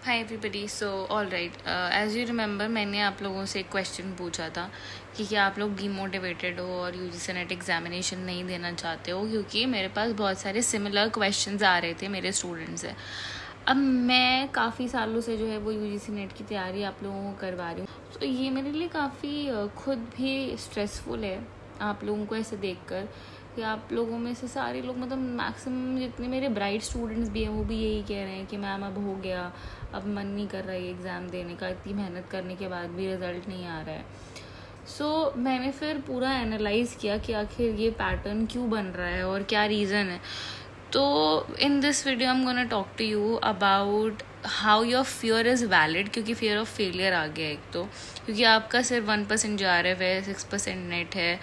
Hi everybody. So all right, as you remember मैंने आप लोगों से एक क्वेश्चन पूछा था कि क्या आप लोग डीमोटिवेटेड हो और यूजीसी नेट एग्जामिनेशन नहीं देना चाहते हो, क्योंकि मेरे पास बहुत सारे सिमिलर क्वेश्चंस आ रहे थे मेरे स्टूडेंट्स से। अब मैं काफ़ी सालों से जो है वो यूजीसी नेट की तैयारी आप लोगों को करवा रही हूँ, तो ये मेरे लिए काफ़ी खुद भी स्ट्रेसफुल है आप लोगों को ऐसे देख कर कि आप लोगों में से सारे लोग, मतलब मैक्सिमम जितने मेरे ब्राइट स्टूडेंट्स भी हैं वो भी यही कह रहे हैं कि मैम अब हो गया, अब मन नहीं कर रहा है एग्ज़ाम देने का, इतनी मेहनत करने के बाद भी रिज़ल्ट नहीं आ रहा है। सो मैंने फिर पूरा एनालाइज़ किया कि आखिर ये पैटर्न क्यों बन रहा है और क्या रीज़न है। तो in this video I am gonna talk to you about how your fear is valid, क्योंकि फियर ऑफ फेलियर आ गया एक तो, क्योंकि आपका सिर्फ 1% JRF है, 6% नेट है।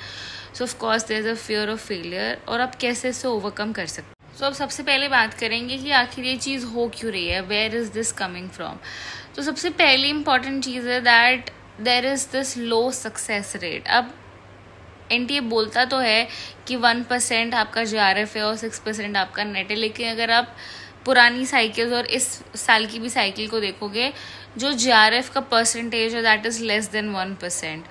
So of course there is a fear of failure, और आप कैसे इसे ओवरकम कर सकते हैं। सो अब सबसे पहले बात करेंगे कि आखिर ये चीज़ हो क्यों रही है, where is this coming from. तो सबसे पहली इंपॉर्टेंट चीज़ है that there is this low success rate. अब एनटीए बोलता तो है कि 1% आपका JRF है और 6% आपका नेट है, लेकिन अगर आप पुरानी साइकिल्स और इस साल की भी साइकिल को देखोगे, जो JRF का परसेंटेज है दैट इज़ लेस देन 1%।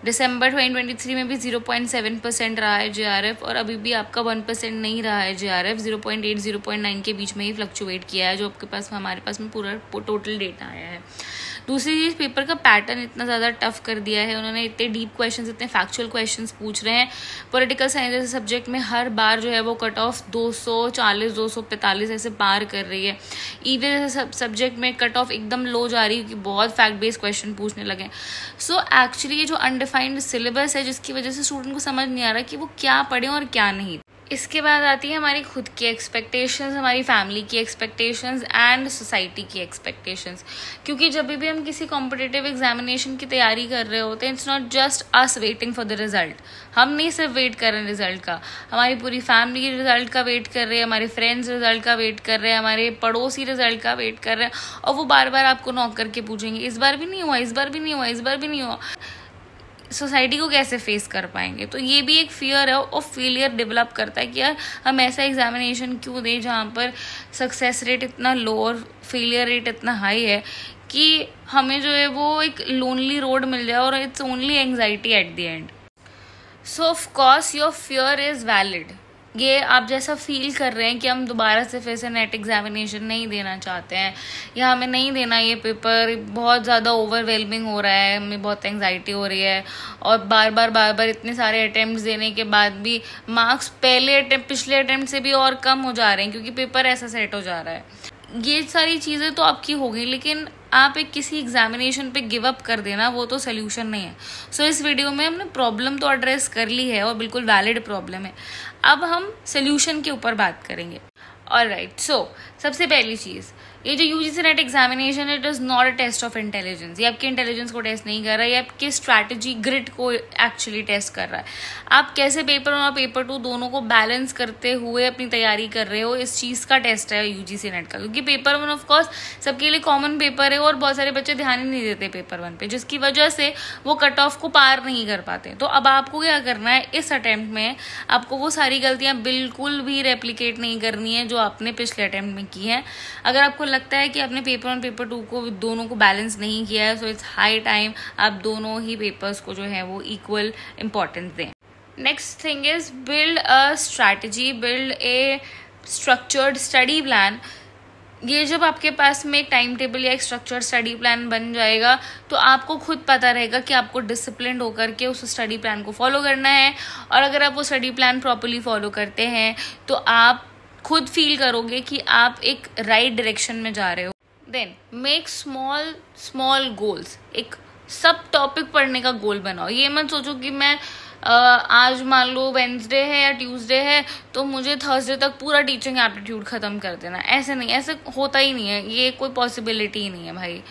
दिसंबर 2023 में भी 0.7% रहा है JRF, और अभी भी आपका 1% नहीं रहा है JRF, 0.8 0.9 के बीच में ही फ्लक्चुएट किया है, जो आपके पास हमारे पास में पूरा टोटल डेटा आया है। दूसरी चीज़, पेपर का पैटर्न इतना ज़्यादा टफ कर दिया है, उन्होंने इतने डीप क्वेश्चंस, इतने फैक्चुअल क्वेश्चंस पूछ रहे हैं। पॉलिटिकल साइंस जैसे सब्जेक्ट में हर बार जो है वो कट ऑफ 240 245 ऐसे पार कर रही है। ईवीएस जैसे सब्जेक्ट में कट ऑफ एकदम लो जा रही है, क्योंकि बहुत फैक्ट बेस्ड क्वेश्चन पूछने लगे। सो एक्चुअली ये जो अनडिफाइंड सिलेबस है, जिसकी वजह से स्टूडेंट को समझ नहीं आ रहा कि वो क्या पढ़े और क्या नहीं। इसके बाद आती है हमारी खुद की एक्सपेक्टेशंस, हमारी फैमिली की एक्सपेक्टेशंस एंड सोसाइटी की एक्सपेक्टेशंस। क्योंकि जब भी हम किसी कॉम्पिटिटिव एग्जामिनेशन की तैयारी कर रहे होते हैं, it's not just us waiting for the result. हम नहीं सिर्फ वेट कर रहे हैं रिजल्ट का, हमारी पूरी फैमिली रिजल्ट का वेट कर रहे हैं, हमारे फ्रेंड्स रिजल्ट का वेट कर रहे हैं, हमारे पड़ोसी रिजल्ट का वेट कर रहे हैं, और वो बार बार आपको नॉक करके पूछेंगे इस बार भी नहीं हुआ, इस बार भी नहीं हुआ, इस बार भी नहीं हुआ। सोसाइटी को कैसे फेस कर पाएंगे। तो ये भी एक फियर है और फेलियर डेवलप करता है कि यार हम ऐसा एग्जामिनेशन क्यों दें जहाँ पर सक्सेस रेट इतना लो और फेलियर रेट इतना हाई है कि हमें जो है वो एक लोनली रोड मिल जाए और it's only anxiety at the end. So of course your fear is valid. ये आप जैसा फील कर रहे हैं कि हम दोबारा से फिर से नेट एग्जामिनेशन नहीं देना चाहते हैं, या हमें नहीं देना ये पेपर, बहुत ज़्यादा ओवरवेलमिंग हो रहा है, हमें बहुत एंग्जाइटी हो रही है, और बार बार इतने सारे अटेम्प्ट्स देने के बाद भी मार्क्स पिछले अटेम्प्ट से भी और कम हो जा रहे हैं, क्योंकि पेपर ऐसा सेट हो जा रहा है। ये सारी चीज़ें तो आपकी हो गई, लेकिन आप एक किसी एग्जामिनेशन पे गिव अप कर देना वो तो सोल्यूशन नहीं है। सो इस वीडियो में हमने प्रॉब्लम तो एड्रेस कर ली है और बिल्कुल वैलिड प्रॉब्लम है। अब हम सोल्यूशन के ऊपर बात करेंगे। ऑलराइट, सो सबसे पहली चीज़, ये जो यूजीसी नेट एग्जामिनेशन है, it is not a test of intelligence. ये आपके इंटेलिजेंस को टेस्ट नहीं कर रहा है, ये आपकी स्ट्रैटेजी ग्रिड को एक्चुअली टेस्ट कर रहा है। आप कैसे पेपर 1 और पेपर 2 दोनों को बैलेंस करते हुए अपनी तैयारी कर रहे हो, इस चीज़ का टेस्ट है यूजीसी नेट का। क्योंकि पेपर 1 ऑफ कोर्स सबके लिए कॉमन पेपर है और बहुत सारे बच्चे ध्यान ही नहीं देते पेपर 1 पे, जिसकी वजह से वो कट ऑफ को पार नहीं कर पाते। तो अब आपको क्या करना है, इस अटेम्प्ट में आपको वो सारी गलतियाँ बिल्कुल भी रेप्लिकेट नहीं करनी है जो आपने पिछले अटेम्प्ट में की है। अगर आपको लगता है कि आपने पेपर 1 पेपर 2 को दोनों को बैलेंस नहीं किया है, सो इट्स हाई टाइम आप दोनों ही पेपर्स को जो है वो इक्वल इम्पोर्टेंस दें। Next thing is build a strategy, build a structured study plan. ये जब आपके पास में एक टाइम टेबल या एक स्ट्रक्चर्ड स्टडी प्लान बन जाएगा, तो आपको खुद पता रहेगा कि आपको डिसिप्लिन्ड होकर के उस स्टडी प्लान को फॉलो करना है। और अगर आप वो स्टडी प्लान प्रॉपर्ली फॉलो करते हैं तो आप खुद फील करोगे कि आप एक राइट डायरेक्शन में जा रहे हो। Then make small goals. एक सब टॉपिक पढ़ने का गोल बनाओ। ये मत सोचो कि मैं आज मान लो वेंसडे है या ट्यूसडे है तो मुझे थर्सडे तक पूरा टीचिंग एप्टीट्यूड खत्म कर देना। ऐसे नहीं, ऐसे होता ही नहीं है, ये कोई पॉसिबिलिटी ही नहीं है भाई।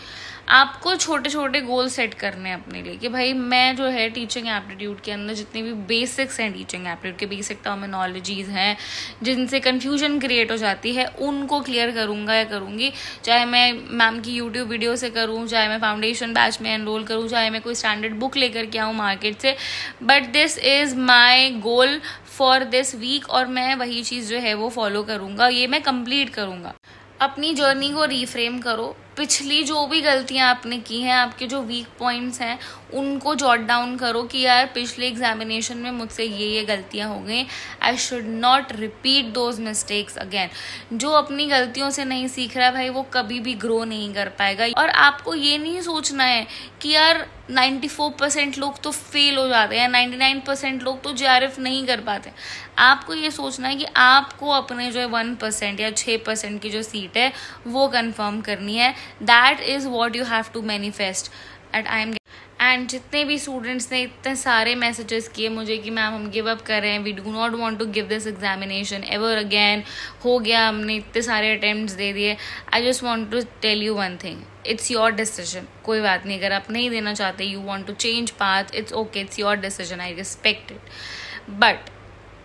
आपको छोटे छोटे गोल सेट करने हैं अपने लिए कि भाई मैं जो है टीचिंग एप्टीट्यूड के अंदर जितनी भी बेसिक्स हैं, टीचिंग एप्टीट्यूड के बेसिक टर्मिनोलॉजीज हैं जिनसे कन्फ्यूजन क्रिएट हो जाती है, उनको क्लियर करूंगा या करूंगी। चाहे मैं मैम की यूट्यूब वीडियो से करूं, चाहे मैं फाउंडेशन बैच में एनरोल करूं, चाहे मैं कोई स्टैंडर्ड बुक लेकर के आऊँ मार्केट से, but this is my goal for this week, और मैं वही चीज़ जो है वो फॉलो करूंगा, ये मैं कंप्लीट करूंगा। अपनी जर्नी को रीफ्रेम करो। पिछली जो भी गलतियां आपने की हैं, आपके जो वीक पॉइंट्स हैं, उनको जॉट डाउन करो कि यार पिछले एग्जामिनेशन में मुझसे ये गलतियां हो गई, I should not repeat those mistakes again. जो अपनी गलतियों से नहीं सीख रहा भाई, वो कभी भी ग्रो नहीं कर पाएगा। और आपको ये नहीं सोचना है कि यार 94% लोग तो फेल हो जाते हैं, 99% लोग तो JRF नहीं कर पाते। आपको ये सोचना है कि आपको अपने जो 1% या 6% की जो सीट है वो कंफर्म करनी है। That is what you have to manifest at I am. And जितने भी स्टूडेंट्स ने इतने सारे मैसेजेस किए मुझे कि मैम हम गिव अप कर रहे हैं, we do not want to give this examination ever again, हो गया, हमने इतने सारे अटेम्प्ट्स दे दिए। I just want to tell you one thing, it's your decision. कोई बात नहीं, अगर आप नहीं देना चाहते, you want to change path, it's okay, it's your decision, I respect it. But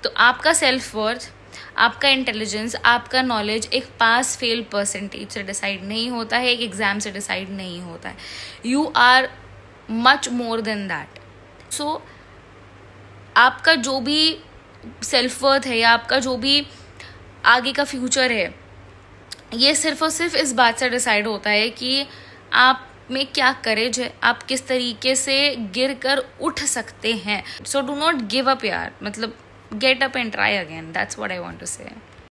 तो आपका सेल्फ वर्थ, आपका इंटेलिजेंस, आपका नॉलेज एक पास फेल परसेंटेज से डिसाइड नहीं होता है, एक एग्जाम से डिसाइड नहीं होता है। You are much more than that. So आपका जो भी सेल्फ वर्थ है या आपका जो भी आगे का फ्यूचर है, ये सिर्फ और सिर्फ इस बात से डिसाइड होता है कि आप में क्या करेज है, आप किस तरीके से गिर कर उठ सकते हैं। So do not give up यार, मतलब get up and try again, that's what I want to से।